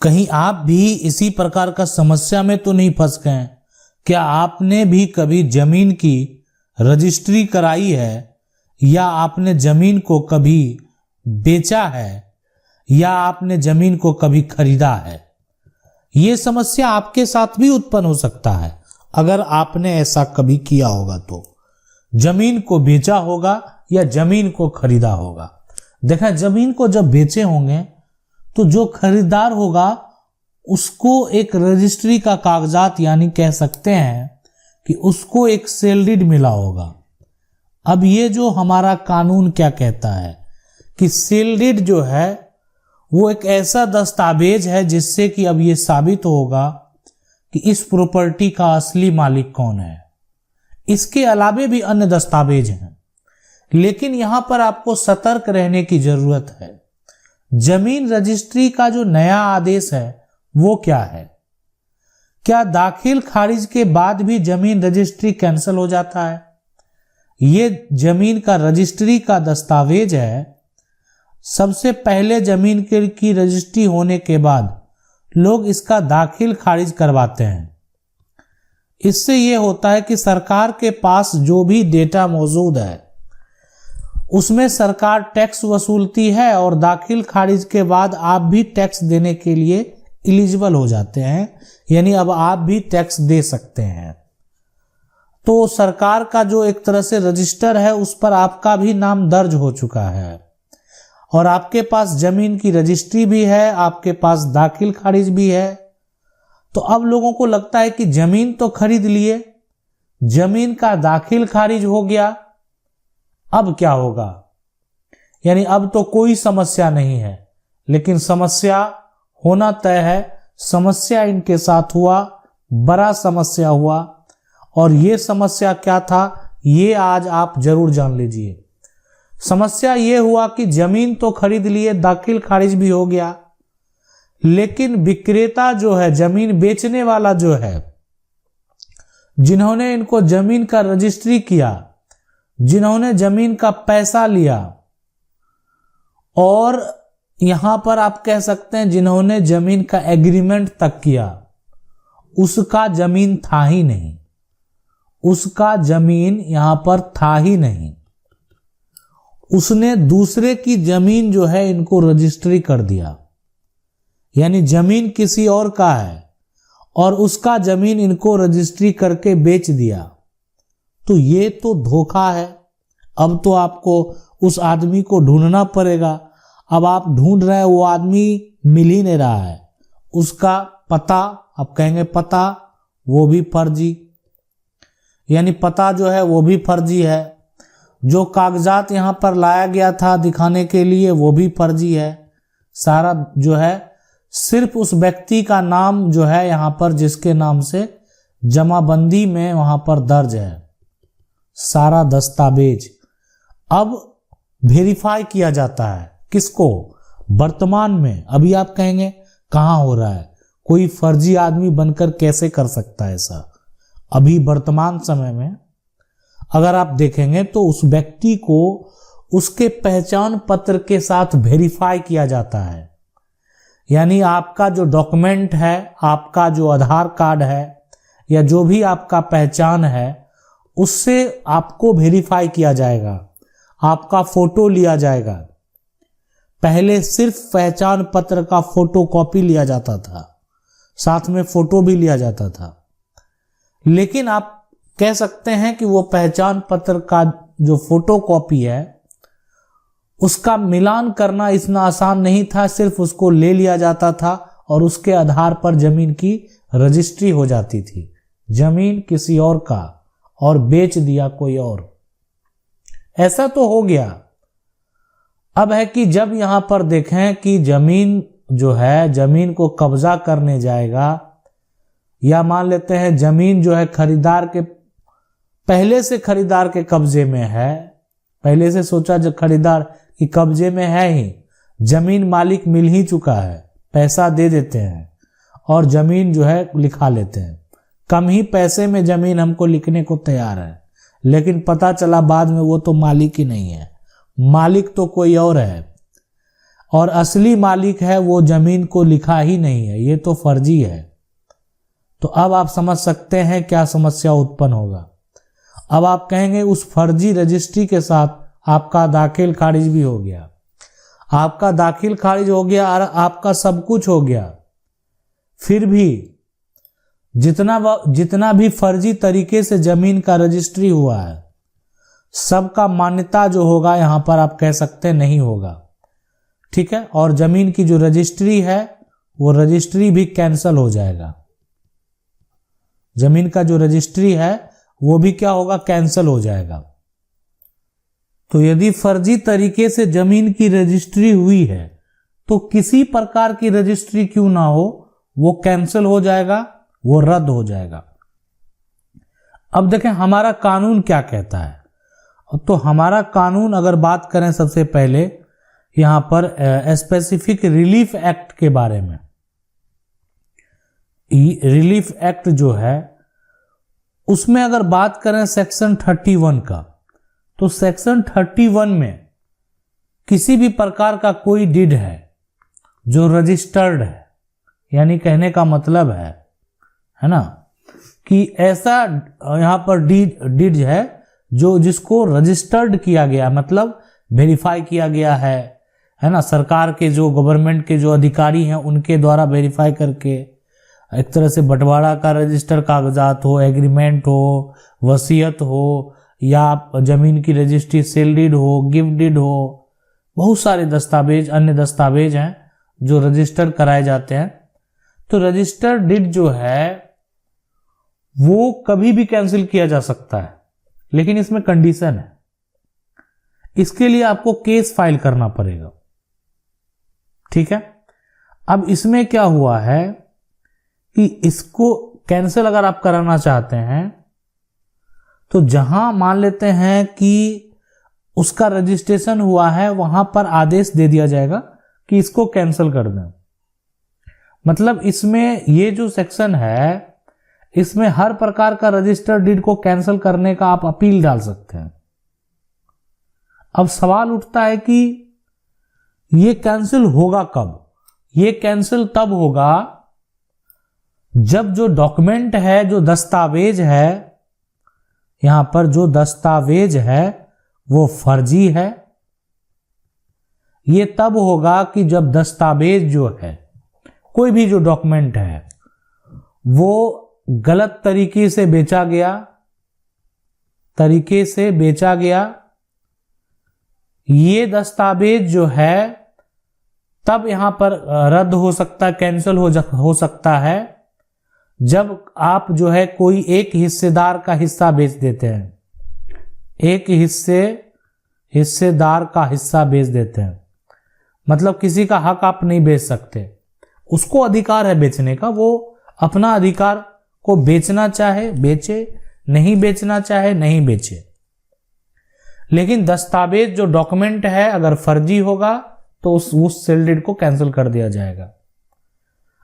कहीं आप भी इसी प्रकार का समस्या में तो नहीं फंस गए? क्या आपने भी कभी जमीन की रजिस्ट्री कराई है, या आपने जमीन को कभी बेचा है, या आपने जमीन को कभी खरीदा है? ये समस्या आपके साथ भी उत्पन्न हो सकता है अगर आपने ऐसा कभी किया होगा तो। जमीन को बेचा होगा या जमीन को खरीदा होगा। देखा, जमीन को जब बेचे होंगे तो जो खरीदार होगा उसको एक रजिस्ट्री का कागजात, यानी कह सकते हैं कि उसको एक सेल डीड मिला होगा। अब ये जो हमारा कानून क्या कहता है कि सेल डीड जो है वो एक ऐसा दस्तावेज है जिससे कि अब ये साबित होगा कि इस प्रॉपर्टी का असली मालिक कौन है। इसके अलावे भी अन्य दस्तावेज हैं, लेकिन यहां पर आपको सतर्क रहने की जरूरत है। जमीन रजिस्ट्री का जो नया आदेश है वो क्या है? क्या दाखिल खारिज के बाद भी जमीन रजिस्ट्री कैंसिल हो जाता है? ये जमीन का रजिस्ट्री का दस्तावेज है। सबसे पहले जमीन की रजिस्ट्री होने के बाद लोग इसका दाखिल खारिज करवाते हैं। इससे यह होता है कि सरकार के पास जो भी डेटा मौजूद है उसमें सरकार टैक्स वसूलती है, और दाखिल खारिज के बाद आप भी टैक्स देने के लिए एलिजिबल हो जाते हैं, यानी अब आप भी टैक्स दे सकते हैं। तो सरकार का जो एक तरह से रजिस्टर है उस पर आपका भी नाम दर्ज हो चुका है, और आपके पास जमीन की रजिस्ट्री भी है, आपके पास दाखिल खारिज भी है। तो अब लोगों को लगता है कि जमीन तो खरीद लिए, जमीन का दाखिल खारिज हो गया, अब क्या होगा? यानी अब तो कोई समस्या नहीं है। लेकिन समस्या होना तय है। समस्या इनके साथ हुआ, बड़ा समस्या हुआ, और ये समस्या क्या था ये आज आप जरूर जान लीजिए। समस्या ये हुआ कि जमीन तो खरीद लिए, दाखिल खारिज भी हो गया, लेकिन विक्रेता जो है, जमीन बेचने वाला जो है, जिन्होंने इनको जमीन का रजिस्ट्री किया, जिन्होंने जमीन का पैसा लिया, और यहां पर आप कह सकते हैं जिन्होंने जमीन का एग्रीमेंट तक किया, उसका जमीन था ही नहीं। उसका जमीन यहां पर था ही नहीं। उसने दूसरे की जमीन जो है इनको रजिस्ट्री कर दिया, यानी जमीन किसी और का है और उसका जमीन इनको रजिस्ट्री करके बेच दिया। तो ये तो धोखा है। अब तो आपको उस आदमी को ढूंढना पड़ेगा। अब आप ढूंढ रहे हैं, वो आदमी मिल ही नहीं रहा है। उसका पता, आप कहेंगे पता, वो भी फर्जी, यानी पता जो है वो भी फर्जी है। जो कागजात यहां पर लाया गया था दिखाने के लिए वो भी फर्जी है। सारा जो है सिर्फ उस व्यक्ति का नाम जो है यहां पर, जिसके नाम से जमाबंदी में वहां पर दर्ज है सारा दस्तावेज, अब वेरीफाई किया जाता है। किसको? वर्तमान में। अभी आप कहेंगे कहां हो रहा है, कोई फर्जी आदमी बनकर कैसे कर सकता है ऐसा? अभी वर्तमान समय में अगर आप देखेंगे तो उस व्यक्ति को उसके पहचान पत्र के साथ वेरीफाई किया जाता है। यानी आपका जो डॉक्यूमेंट है, आपका जो आधार कार्ड है या जो भी आपका पहचान है, उससे आपको वेरीफाई किया जाएगा, आपका फोटो लिया जाएगा। पहले सिर्फ पहचान पत्र का फोटो कॉपी लिया जाता था, साथ में फोटो भी लिया जाता था। लेकिन आप कह सकते हैं कि वो पहचान पत्र का जो फोटो कॉपी है उसका मिलान करना इतना आसान नहीं था। सिर्फ उसको ले लिया जाता था और उसके आधार पर जमीन की रजिस्ट्री हो जाती थी। जमीन किसी और का और बेच दिया कोई और, ऐसा तो हो गया। अब है कि जब यहां पर देखें कि जमीन जो है, जमीन को कब्जा करने जाएगा, या मान लेते हैं जमीन जो है खरीदार के, पहले से खरीदार के कब्जे में है, पहले से सोचा जो खरीदार की कब्जे में है ही, जमीन मालिक मिल ही चुका है, पैसा दे देते हैं और जमीन जो है लिखा लेते हैं। कम ही पैसे में जमीन हमको लिखने को तैयार है, लेकिन पता चला बाद में वो तो मालिक ही नहीं है, मालिक तो कोई और है। और असली मालिक है वो जमीन को लिखा ही नहीं है, ये तो फर्जी है। तो अब आप समझ सकते हैं क्या समस्या उत्पन्न होगा। अब आप कहेंगे उस फर्जी रजिस्ट्री के साथ आपका दाखिल खारिज भी हो गया, आपका दाखिल खारिज हो गया और आपका सब कुछ हो गया, फिर भी जितना भी फर्जी तरीके से जमीन का रजिस्ट्री हुआ है सबका मान्यता जो होगा यहां पर आप कह सकते हैं नहीं होगा, ठीक है। और जमीन की जो रजिस्ट्री है वो रजिस्ट्री भी कैंसल हो जाएगा, जमीन का जो रजिस्ट्री है वो भी क्या होगा, कैंसल हो जाएगा। तो यदि फर्जी तरीके से जमीन की रजिस्ट्री हुई है तो किसी प्रकार की रजिस्ट्री क्यों ना हो वो कैंसल हो जाएगा, वो रद्द हो जाएगा। अब देखें हमारा कानून क्या कहता है। तो हमारा कानून अगर बात करें सबसे पहले यहां पर स्पेसिफिक रिलीफ एक्ट के बारे में, रिलीफ एक्ट जो है उसमें अगर बात करें सेक्शन 31 का, तो सेक्शन 31 में किसी भी प्रकार का कोई डिड है जो रजिस्टर्ड है, यानी कहने का मतलब है ना कि ऐसा यहां पर डिड है जो जिसको रजिस्टर्ड किया गया, मतलब वेरीफाई किया गया है ना, सरकार के जो गवर्नमेंट के जो अधिकारी हैं उनके द्वारा वेरीफाई करके, एक तरह से बंटवारा का रजिस्टर कागजात हो, एग्रीमेंट हो, वसीयत हो, या जमीन की रजिस्ट्री सेल डीड हो, गिफ्ट डीड हो, बहुत सारे दस्तावेज अन्य दस्तावेज हैं जो रजिस्टर कराए जाते हैं। तो रजिस्टर डीड जो है वो कभी भी कैंसिल किया जा सकता है, लेकिन इसमें कंडीशन है, इसके लिए आपको केस फाइल करना पड़ेगा, ठीक है। अब इसमें क्या हुआ है कि इसको कैंसिल अगर आप कराना चाहते हैं तो जहां मान लेते हैं कि उसका रजिस्ट्रेशन हुआ है वहां पर आदेश दे दिया जाएगा कि इसको कैंसिल कर दें। मतलब इसमें ये जो सेक्शन है इसमें हर प्रकार का रजिस्टर्ड डीड को कैंसिल करने का आप अपील डाल सकते हैं। अब सवाल उठता है कि ये कैंसिल होगा कब? ये कैंसिल तब होगा जब जो डॉक्यूमेंट है, जो दस्तावेज है, यहां पर जो दस्तावेज है वो फर्जी है। ये तब होगा कि जब दस्तावेज जो है, कोई भी जो डॉक्यूमेंट है वो गलत तरीके से बेचा गया, ये दस्तावेज जो है तब यहां पर रद्द हो सकता है, कैंसिल हो सकता है जब आप जो है कोई एक हिस्सेदार का हिस्सा बेच देते हैं, एक हिस्सेदार का हिस्सा बेच देते हैं। मतलब किसी का हक आप नहीं बेच सकते, उसको अधिकार है बेचने का, वो अपना अधिकार को बेचना चाहे बेचे, नहीं बेचना चाहे नहीं बेचे। लेकिन दस्तावेज जो डॉक्यूमेंट है अगर फर्जी होगा तो उस सेल डीड को कैंसिल कर दिया जाएगा।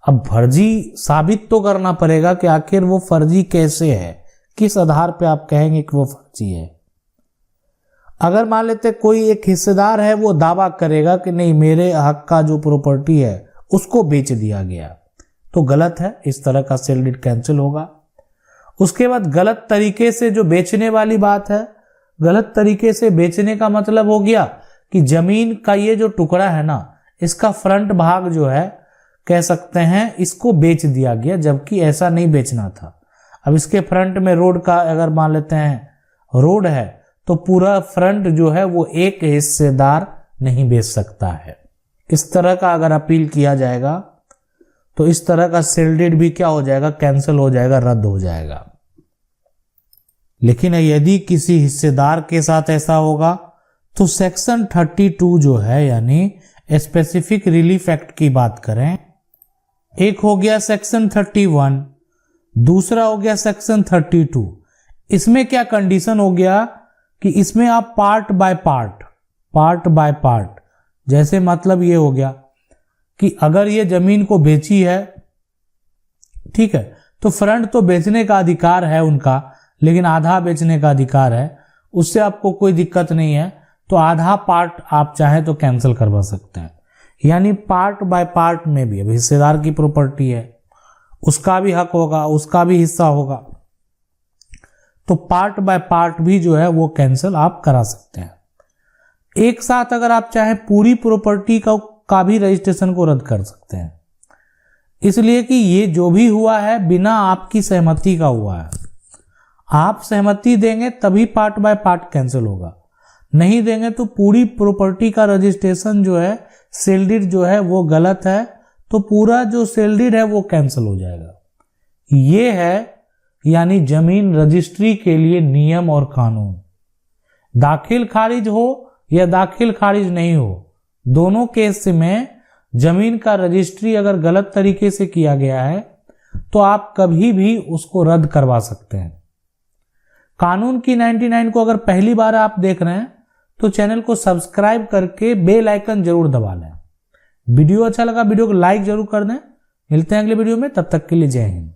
अब फर्जी साबित तो करना पड़ेगा कि आखिर वो फर्जी कैसे है, किस आधार पे आप कहेंगे कि वो फर्जी है। अगर मान लेते कोई एक हिस्सेदार है, वो दावा करेगा कि नहीं मेरे हक का जो प्रॉपर्टी है उसको बेच दिया गया, तो गलत है, इस तरह का सेल डीड कैंसिल होगा। उसके बाद गलत तरीके से जो बेचने वाली बात है, गलत तरीके से बेचने का मतलब हो गया कि जमीन का ये जो टुकड़ा है ना, इसका फ्रंट भाग जो है कह सकते हैं इसको बेच दिया गया, जबकि ऐसा नहीं बेचना था। अब इसके फ्रंट में रोड का अगर मान लेते हैं रोड है तो पूरा फ्रंट जो है वो एक हिस्सेदार नहीं बेच सकता है। इस तरह का अगर अपील किया जाएगा तो इस तरह का सेल डीड भी क्या हो जाएगा, कैंसिल हो जाएगा, रद्द हो जाएगा। लेकिन यदि किसी हिस्सेदार के साथ ऐसा होगा तो सेक्शन 32 जो है यानी स्पेसिफिक रिलीफ एक्ट की बात करें, एक हो गया सेक्शन 31, दूसरा हो गया सेक्शन 32। इसमें क्या कंडीशन हो गया कि इसमें आप पार्ट बाय पार्ट, जैसे मतलब ये हो गया कि अगर ये जमीन को बेची है, ठीक है, तो फ्रंट तो बेचने का अधिकार है उनका, लेकिन आधा बेचने का अधिकार है, उससे आपको कोई दिक्कत नहीं है, तो आधा पार्ट आप चाहें तो कैंसिल करवा सकते हैं। यानी पार्ट बाय पार्ट में भी, अब हिस्सेदार की प्रॉपर्टी है, उसका भी हक होगा, उसका भी हिस्सा होगा, तो पार्ट बाय पार्ट भी जो है वो कैंसिल आप करा सकते हैं। एक साथ अगर आप चाहें पूरी प्रॉपर्टी का भी रजिस्ट्रेशन को रद्द कर सकते हैं, इसलिए कि ये जो भी हुआ है बिना आपकी सहमति का हुआ है। आप सहमति देंगे तभी पार्ट बाय पार्ट कैंसिल होगा, नहीं देंगे तो पूरी प्रॉपर्टी का रजिस्ट्रेशन जो है, सेल डीड जो है वो गलत है, तो पूरा जो सेल डीड है वो कैंसिल हो जाएगा। ये है यानी जमीन रजिस्ट्री के लिए नियम और कानून। दाखिल खारिज हो या दाखिल खारिज नहीं हो, दोनों केस में जमीन का रजिस्ट्री अगर गलत तरीके से किया गया है तो आप कभी भी उसको रद्द करवा सकते हैं। कानून की 99 को अगर पहली बार आप देख रहे हैं तो चैनल को सब्सक्राइब करके बेल आइकन जरूर दबा लें। वीडियो अच्छा लगा वीडियो को लाइक जरूर कर दें। मिलते हैं अगले वीडियो में, तब तक के लिए जय हिंद।